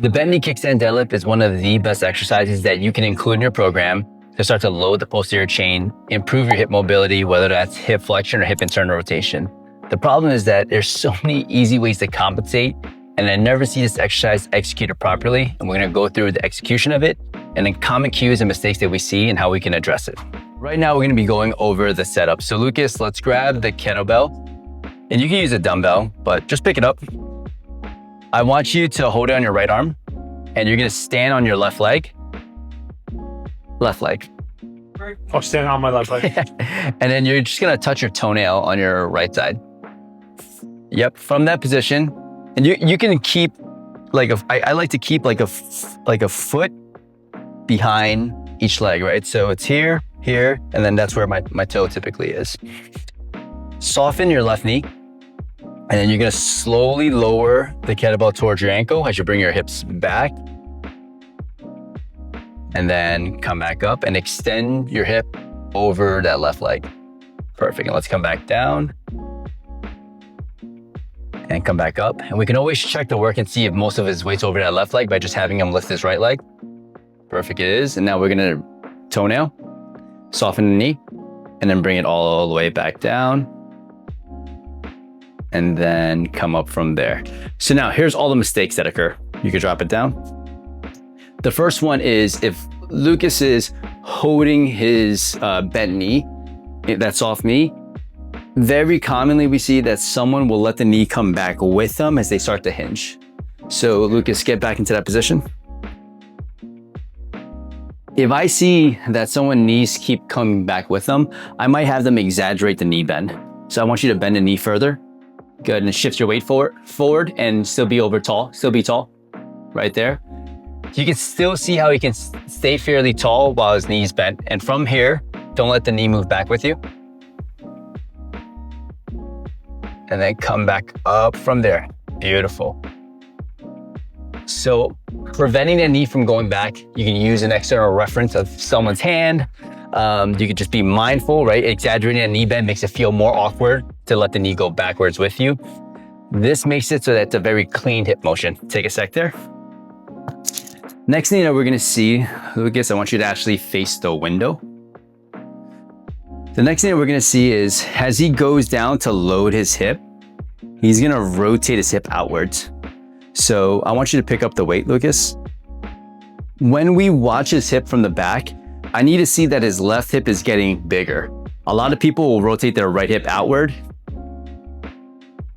The bent knee kickstand deadlift is one of the best exercises that you can include in your program to start to load the posterior chain, improve your hip mobility, whether that's hip flexion or hip internal rotation. The problem is that there's so many easy ways to compensate, and I never see this exercise executed properly. And we're gonna go through the execution of it and then common cues and mistakes that we see and how we can address it. Right now, we're gonna be going over the setup. So Lucas, let's grab the kettlebell, and you can use a dumbbell, but just pick it up. I want you to hold it on your right arm, and you're gonna stand on your left leg. Left leg. Oh, stand on my left leg. And then you're just gonna touch your toenail on your right side. Yep, from that position. And you can keep I like to keep like a foot behind each leg, right? So it's here, and then that's where my toe typically is. Soften your left knee. And then you're gonna slowly lower the kettlebell towards your ankle as you bring your hips back. And then come back up and extend your hip over that left leg. Perfect, and let's come back down. And come back up. And we can always check the work and see if most of his weight's over that left leg by just having him lift his right leg. Perfect, it is. And now we're gonna toenail, soften the knee, and then bring it all the way back down. And then come up from there. So now here's all the mistakes that occur. You can drop it down. The first one is if Lucas is holding his bent knee, that soft knee, very commonly we see that someone will let the knee come back with them as they start to hinge. So Lucas, get back into that position. If I see that someone's knees keep coming back with them, I might have them exaggerate the knee bend. So I want you to bend the knee further. Good, and shift your weight forward and still be tall, right there. You can still see how he can stay fairly tall while his knee's bent. And from here, don't let the knee move back with you. And then come back up from there. Beautiful. So preventing the knee from going back, you can use an external reference of someone's hand. You could just be mindful, right? Exaggerating a knee bend makes it feel more awkward to let the knee go backwards with you. This makes it so that it's a very clean hip motion. Take a sec there. Next thing that we're gonna see, Lucas, I want you to actually face the window. The next thing that we're gonna see is as he goes down to load his hip, he's gonna rotate his hip outwards. So I want you to pick up the weight, Lucas. When we watch his hip from the back, I need to see that his left hip is getting bigger. A lot of people will rotate their right hip outward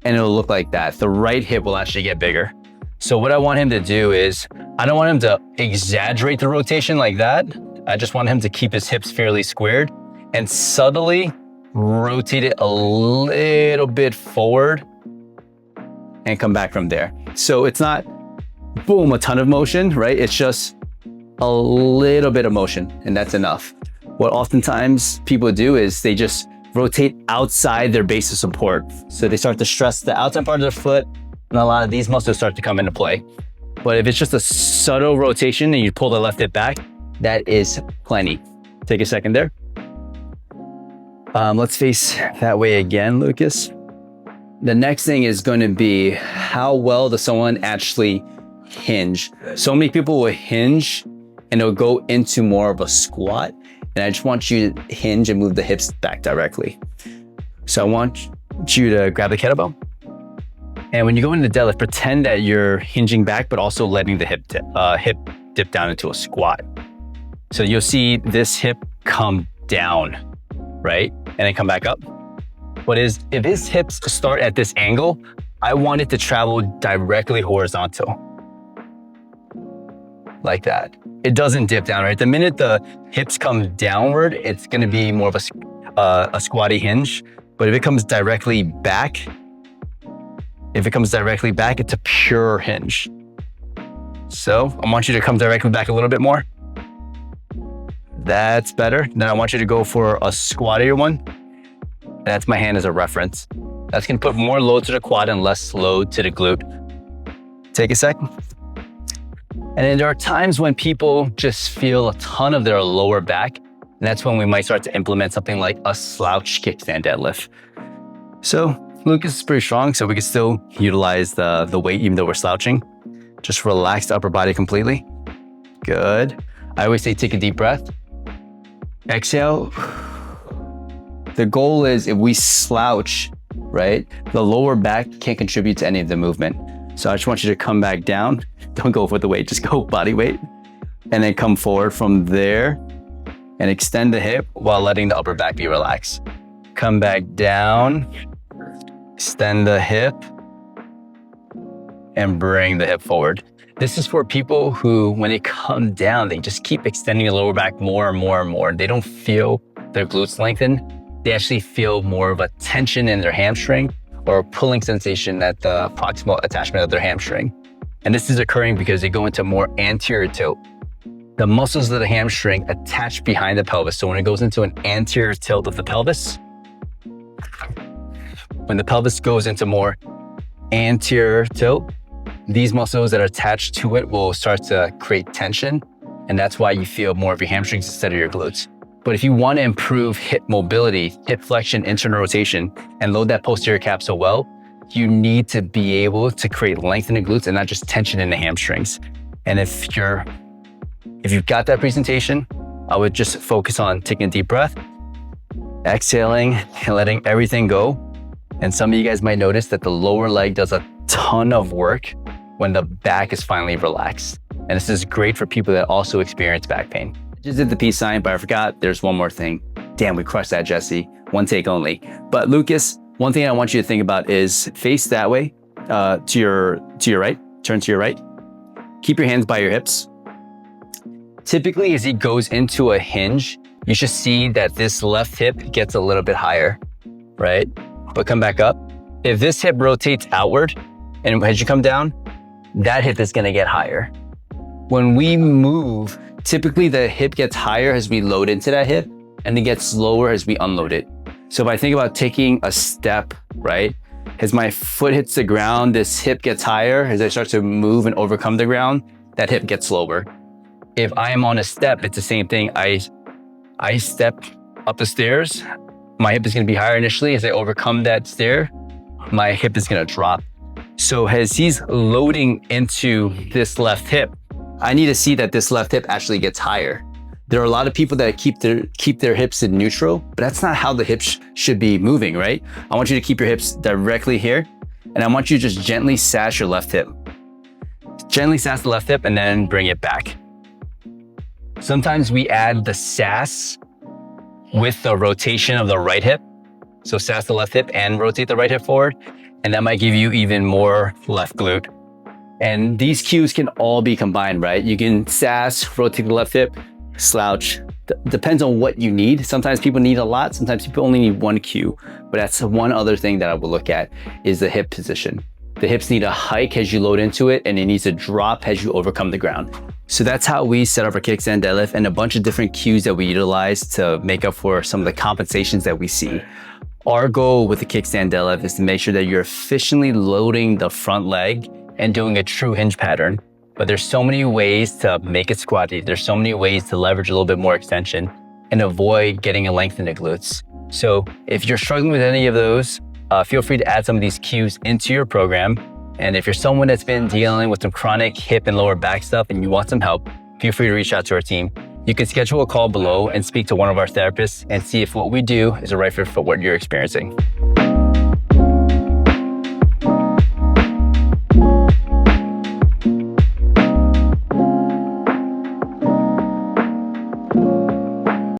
and it'll look like that. The right hip will actually get bigger. So what I want him to do is, I don't want him to exaggerate the rotation like that. I just want him to keep his hips fairly squared and subtly rotate it a little bit forward and come back from there. So it's not boom, a ton of motion, right? It's just a little bit of motion, and that's enough. What oftentimes people do is they just rotate outside their base of support. So they start to stress the outside part of their foot, and a lot of these muscles start to come into play. But if it's just a subtle rotation and you pull the left hip back, that is plenty. Take a second there. Let's face that way again, Lucas. The next thing is going to be how well does someone actually hinge? So many people will hinge and it'll go into more of a squat. And I just want you to hinge and move the hips back directly. So I want you to grab the kettlebell. And when you go into the deadlift, pretend that you're hinging back, but also letting the hip dip down into a squat. So you'll see this hip come down, right? And then come back up. But if his hips start at this angle, I want it to travel directly horizontal. Like that. It doesn't dip down, right? The minute the hips come downward, it's gonna be more of a squatty hinge. But if it comes directly back, it's a pure hinge. So I want you to come directly back a little bit more. That's better. Then I want you to go for a squattier one. That's my hand as a reference. That's gonna put more load to the quad and less load to the glute. Take a second. And then there are times when people just feel a ton of their lower back, and that's when we might start to implement something like a slouch kickstand deadlift. So Lucas is pretty strong, so we can still utilize the weight even though we're slouching. Just relax the upper body completely. Good. I always say take a deep breath. Exhale. The goal is if we slouch, right, the lower back can't contribute to any of the movement. So I just want you to come back down. Don't go with the weight, just go body weight. And then come forward from there and extend the hip while letting the upper back be relaxed. Come back down, extend the hip, and bring the hip forward. This is for people who, when they come down, they just keep extending the lower back more and more and more. They don't feel their glutes lengthen. They actually feel more of a tension in their hamstring or a pulling sensation at the proximal attachment of their hamstring. And this is occurring because they go into more anterior tilt. The muscles of the hamstring attach behind the pelvis. So when it goes into an anterior tilt of the pelvis, when the pelvis goes into more anterior tilt, these muscles that are attached to it will start to create tension. And that's why you feel more of your hamstrings instead of your glutes. But if you want to improve hip mobility, hip flexion, internal rotation, and load that posterior capsule well, you need to be able to create length in the glutes and not just tension in the hamstrings. And if you've got that presentation, I would just focus on taking a deep breath, exhaling, and letting everything go. And some of you guys might notice that the lower leg does a ton of work when the back is finally relaxed. And this is great for people that also experience back pain. Just did the peace sign, but I forgot there's one more thing. Damn, we crushed that, Jesse. One take only. But Lucas, one thing I want you to think about is face that way, to your right, turn to your right. Keep your hands by your hips. Typically, as he goes into a hinge, you should see that this left hip gets a little bit higher, right? But come back up. If this hip rotates outward, and as you come down, that hip is gonna get higher. When we move, typically the hip gets higher as we load into that hip, and it gets lower as we unload it. So if I think about taking a step, right? As my foot hits the ground, this hip gets higher. As I start to move and overcome the ground, that hip gets lower. If I am on a step, it's the same thing. I step up the stairs, my hip is gonna be higher initially. As I overcome that stair, my hip is gonna drop. So as he's loading into this left hip, I need to see that this left hip actually gets higher. There are a lot of people that keep their hips in neutral, but that's not how the hips should be moving, right? I want you to keep your hips directly here, and I want you to just gently sass your left hip. Gently sass the left hip and then bring it back. Sometimes we add the sass with the rotation of the right hip. So sass the left hip and rotate the right hip forward, and that might give you even more left glute. And these cues can all be combined, right? You can sass, rotate the left hip, slouch. Depends on what you need. Sometimes people need a lot. Sometimes people only need one cue. But that's one other thing that I will look at is the hip position. The hips need a hike as you load into it, and it needs to drop as you overcome the ground. So that's how we set up our kickstand deadlift, and a bunch of different cues that we utilize to make up for some of the compensations that we see. Our goal with the kickstand deadlift is to make sure that you're efficiently loading the front leg and doing a true hinge pattern. But there's so many ways to make it squatty. There's so many ways to leverage a little bit more extension and avoid getting a length in the glutes. So if you're struggling with any of those, feel free to add some of these cues into your program. And if you're someone that's been dealing with some chronic hip and lower back stuff and you want some help, feel free to reach out to our team. You can schedule a call below and speak to one of our therapists and see if what we do is a right fit for what you're experiencing.